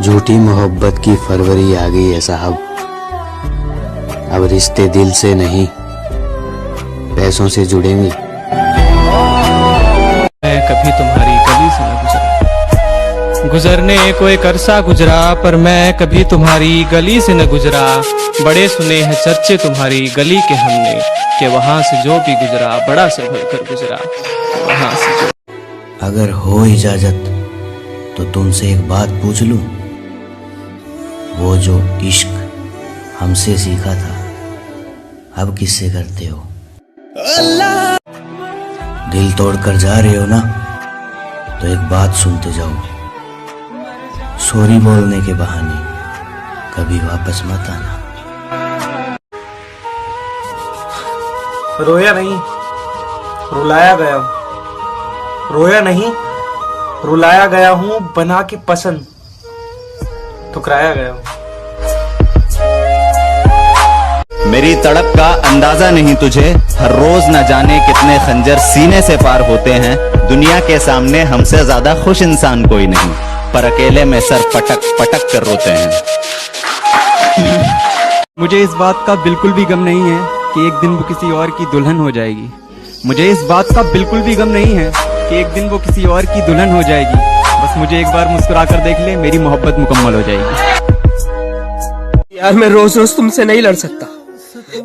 झूठी मोहब्बत की फरवरी आ गई है साहब। अब रिश्ते दिल से नहीं पैसों से जुड़ेंगे। मैं कभी तुम्हारी गली से न गुजरा, गुजरने को एक अरसा गुजरा, पर मैं कभी तुम्हारी गली से न गुजरा। बड़े सुने हैं चर्चे तुम्हारी गली के हमने, कि वहां से जो भी गुजरा बड़ा से भरकर गुजरा, वहां से जो। अगर हो इजाजत तो तुमसे एक बात पूछ लूं, वो जो इश्क हमसे सीखा था अब किससे करते हो? दिल तोड़कर जा रहे हो ना, तो एक बात सुनते जाओ। सॉरी बोलने के बहाने कभी वापस मत आना। रोया नहीं, रुलाया गया हूं। रोया नहीं, रुलाया गया हूं। बना के पसंद ठुकराया गया हूं। मेरी तड़प का अंदाजा नहीं तुझे, हर रोज न जाने कितने खंजर सीने से पार होते हैं। दुनिया के सामने हमसे ज्यादा खुश इंसान कोई नहीं, पर अकेले में सर पटक पटक कर रोते हैं। मुझे इस बात का बिल्कुल भी गम नहीं है कि एक दिन वो किसी और की दुल्हन हो जाएगी। मुझे इस बात का बिल्कुल भी गम नहीं है कि एक दिन वो किसी और की दुल्हन हो जाएगी। बस मुझे एक बार मुस्कुरा कर देख ले, मेरी मोहब्बत मुकम्मल हो जाएगी। यार मैं रोज रोज तुमसे नहीं लड़ सकता,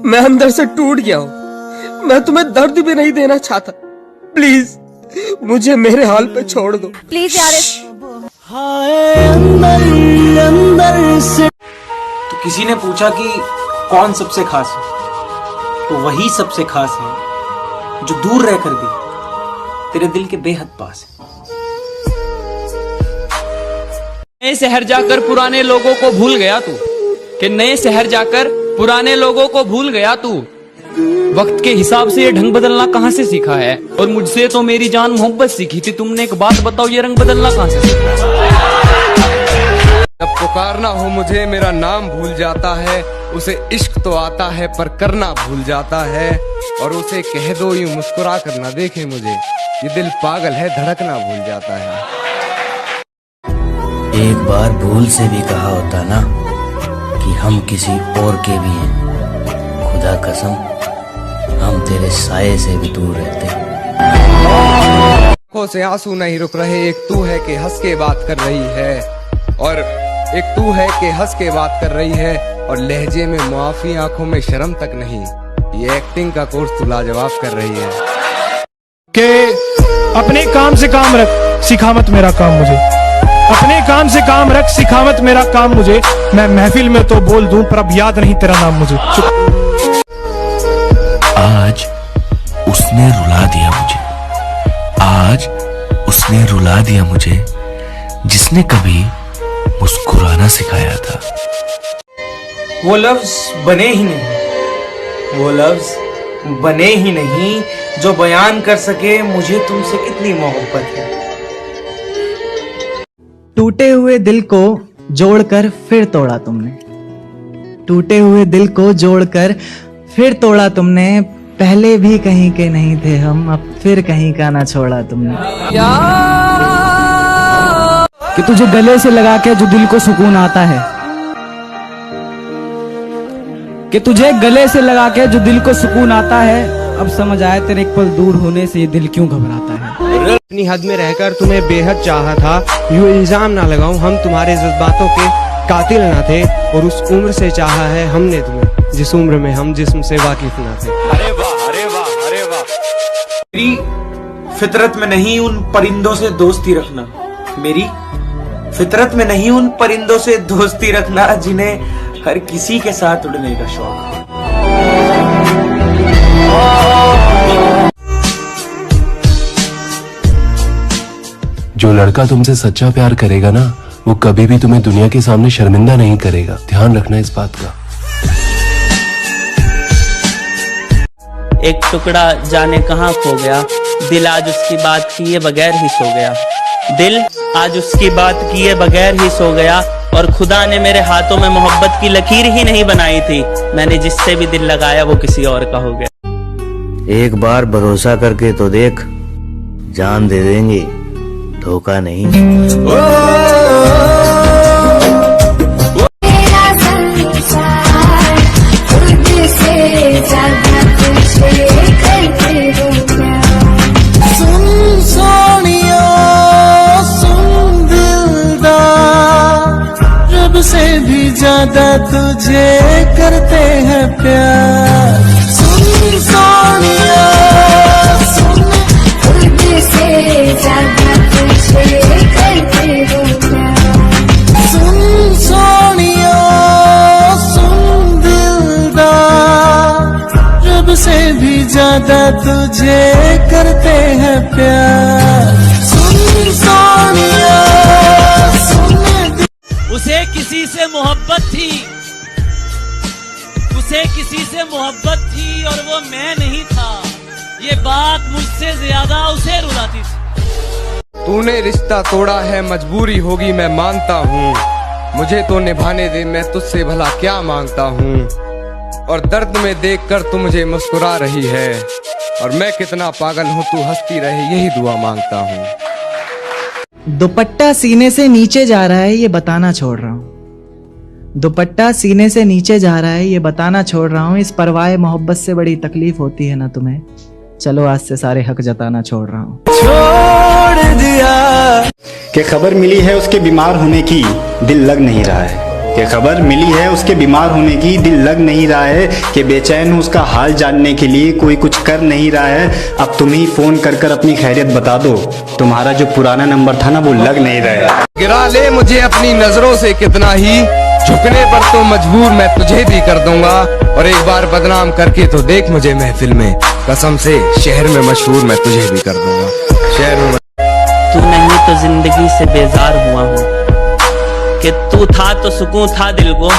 मैं अंदर से टूट गया हूँ। मैं तुम्हें दर्द भी नहीं देना चाहता। प्लीज मुझे मेरे हाल पे छोड़ दो। प्लीज यार। तो किसी ने पूछा कि कौन सबसे खास है, तो वही सबसे खास है जो दूर रहकर भी तेरे दिल के बेहद पास है। नए शहर जाकर पुराने लोगों को भूल गया तू, कि नए शहर जाकर पुराने लोगों को भूल गया तू। वक्त के हिसाब से ये ढंग बदलना कहाँ से सीखा है? और मुझसे तो मेरी जान मोहब्बत सीखी थी तुमने। एक बात बताओ, ये रंग बदलना कहाँ से सीखा है? जब पुकारना हो मुझे मेरा नाम भूल जाता है। उसे इश्क तो आता है पर करना भूल जाता है। और उसे कह दो यूं मुस्कुरा कर ना देखे मुझे, ये दिल पागल है धड़कना भूल जाता है। एक बार भूल से भी कहा होता ना कि हम किसी और के भी हैं, खुदा कसम हम तेरे साये से भी दूर रहते। आंखों से आंसू नहीं रुक रहे, एक तू है कि हंस के बात कर रही है, और एक तू है कि हंस के बात कर रही है। और लहजे में मुआफी, आंखों में शर्म तक नहीं, ये एक्टिंग का कोर्स तू लाजवाब कर रही है। कि अपने काम से काम रख, सिखा मत मेरा काम मुझे। अपने काम से काम रख, सिखा मत मेरा काम मुझे। मैं महफिल में तो बोल दूं पर अब याद नहीं तेरा नाम मुझे। आज उसने रुला दिया मुझे, आज उसने रुला दिया मुझे, जिसने कभी मुस्कुराना सिखाया था। वो लफ्ज बने ही नहीं, वो लफ्ज बने ही नहीं जो बयान कर सके मुझे तुमसे कितनी मोहब्बत है। टूटे हुए दिल को जोड़कर फिर तोड़ा तुमने, टूटे हुए दिल को जोड़कर फिर तोड़ा तुमने। पहले भी कहीं के नहीं थे हम, अब फिर कहीं का ना छोड़ा तुमने। कि तुझे गले से लगा के जो दिल को सुकून आता है, कि तुझे गले से लगा के जो दिल को सुकून आता है, अब समझ आया तेरे एक पल दूर होने से ये दिल क्यों घबराता है। अपनी हद में रहकर तुम्हें बेहद चाहा था, यूं इल्जाम ना लगाऊं हम तुम्हारे जज्बातों के कातिल ना थे। और उस उम्र से चाहा है हमने तुम्हें जिस उम्र में हम जिस्म से वाकिफ ना थे। अरे वाह, अरे वाह, अरे वाह। मेरी फितरत में नहीं उन परिंदों से दोस्ती रखना, मेरी फितरत में नहीं उन परिंदों से दोस्ती रखना जिन्हें हर किसी के साथ उड़ने का शौक है। जो लड़का तुमसे सच्चा प्यार करेगा ना, वो कभी भी तुम्हें दुनिया के सामने शर्मिंदा नहीं करेगा। ध्यान रखना इस बात का। एक टुकड़ा जाने कहाँ खो गया, दिल आज उसकी बात किए बगैर ही सो गया। दिल आज उसकी बात किए बगैर ही सो गया। और खुदा ने मेरे हाथों में मोहब्बत की लकीर ही नहीं बनाई थी, मैंने जिससे भी दिल लगाया वो किसी और का हो गया। एक बार भरोसा करके तो देख, जान दे देंगे, धोखा नहीं। ज्यादा तुझे करते हैं प्यार। सुन सोनिया सुन, खुद से ज्यादा तुझे करते हैं प्यार। सुन सोनिया सुन दिलदार, रब से भी ज्यादा तुझे करते हैं प्यार। सुन सोनिया सुन। उसे किसी से मोहब्बत थी, उसे किसी से मोहब्बत थी और वो मैं नहीं था। ये बात मुझसे ज्यादा उसे रुलाती थी। तूने रिश्ता तोड़ा है, मजबूरी होगी मैं मानता हूँ। मुझे तो निभाने दे, मैं तुझसे भला क्या मांगता हूँ। और दर्द में देखकर तू मुझे मुस्कुरा रही है, और मैं कितना पागल हूँ तू हंसती रहे, यही दुआ मांगता हूँ। दुपट्टा सीने से नीचे जा रहा है ये बताना छोड़ रहा हूँ। दुपट्टा सीने से नीचे जा रहा है ये बताना छोड़ रहा हूँ। इस परवाह मोहब्बत से बड़ी तकलीफ होती है ना तुम्हें। चलो आज से सारे हक जताना छोड़ रहा हूँ। छोड़ दिया कि खबर मिली है उसके बीमार होने की, दिल लग नहीं रहा है। कि खबर मिली है उसके बीमार होने की, दिल लग नहीं रहा है। कि बेचैन हूँ उसका हाल जानने के लिए, कोई कुछ कर नहीं रहा है। अब तुम ही फोन कर कर अपनी खैरियत बता दो, तुम्हारा जो पुराना नंबर था ना वो लग नहीं रहा है। गिरा ले मुझे अपनी नजरों से कितना ही, झुकने पर तो मजबूर मैं तुझे भी कर दूंगा। और एक बार बदनाम करके तो देख मुझे महफिल में, कसम से शहर में मशहूर मैं तुझे भी कर दूंगा। शहर में तू नहीं तो जिंदगी से बेजार हुआ हूँ, कि तू था तो सुकून था दिल को।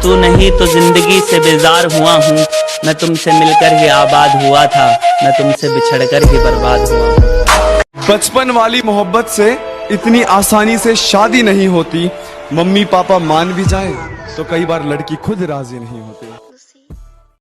तू नहीं तो जिंदगी से बेजार हुआ हूँ। मैं तुमसे मिलकर ही आबाद हुआ था, मैं तुमसे बिछड़कर ही बर्बाद हुआ हूँ। बचपन वाली मोहब्बत से इतनी आसानी से शादी नहीं होती। मम्मी पापा मान भी जाए तो कई बार लड़की खुद राजी नहीं होती।